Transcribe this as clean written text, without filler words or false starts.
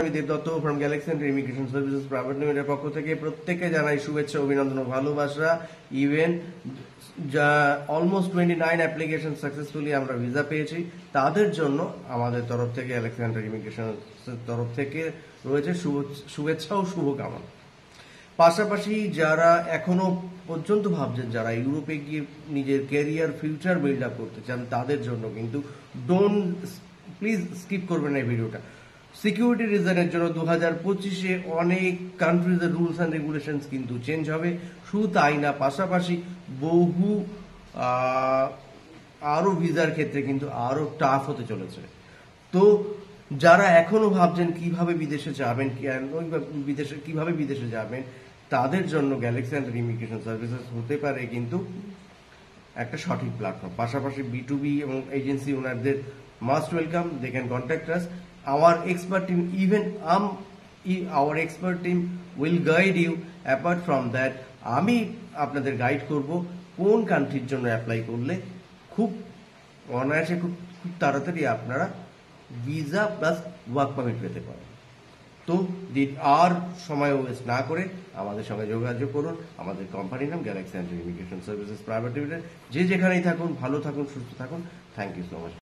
আমি Debdutta from Galaxy and immigration services private লিমিটেডের পক্ষ থেকে প্রত্যেককে জানাই শুভেচ্ছা, অভিনন্দন ও ভালোবাসা। ইভেন যা অলমোস্ট 29 অ্যাপ্লিকেশন সাকসেসফুলি আমরা ভিসা পেয়েছি, তাদের জন্য আমাদের তরফ থেকে গ্যালাক্সি এন্ড ইমিগ্রেশন তরফ থেকে রয়েছে শুভেচ্ছা ও শুভকামনা। পাশাপাশি যারা এখনো পর্যন্ত ভাবছেন, যারা ইউরোপে গিয়ে নিজের ক্যারিয়ার ফিউচার বিল্ড আপ করতে চান, তাদের জন্য কিন্তু প্লিজ স্কিপ করবেন না এই ভিডিওটা। সিকিউরিটি রিজনের জন্য 2025-এ অনেক কান্ট্রিজের রুলস অ্যান্ড রেগুলেশনস কিন্তু চেঞ্জ হবে। শুধু তাই না, পাশাপাশি বহু আরও ভিসার ক্ষেত্রে কিন্তু আরও টাফ হতে চলেছে। তো যারা এখনো ভাবছেন কিভাবে বিদেশে যাবেন, কিভাবে বিদেশে যাবেন, তাদের জন্য গ্যালাক্সি এন্ড ইমিগ্রেশন সার্ভিসেস হতে পারে কিন্তু একটা সঠিক প্ল্যাটফর্ম। পাশাপাশি B2B এবং এজেন্সি ওনারদের must welcome, they can contact us. Our expert team, our expert team will guide you. Apart from that, আমি আপনাদের গাইড করব কোন কান্ট্রির জন্য অ্যাপ্লাই করলে খুব অনায়াসে, খুব তাড়াতাড়ি আপনারা ভিসা প্লাস ওয়ার্ক পারমিট পেতে পারেন। তো আর সময় ওয়েস্ট না করে আমাদের সঙ্গে যোগাযোগ করুন। আমাদের কোম্পানির নাম Galaxy and immigration services private limited. যে যেখানেই থাকুন, ভালো থাকুন, সুস্থ থাকুন। Thank you so much.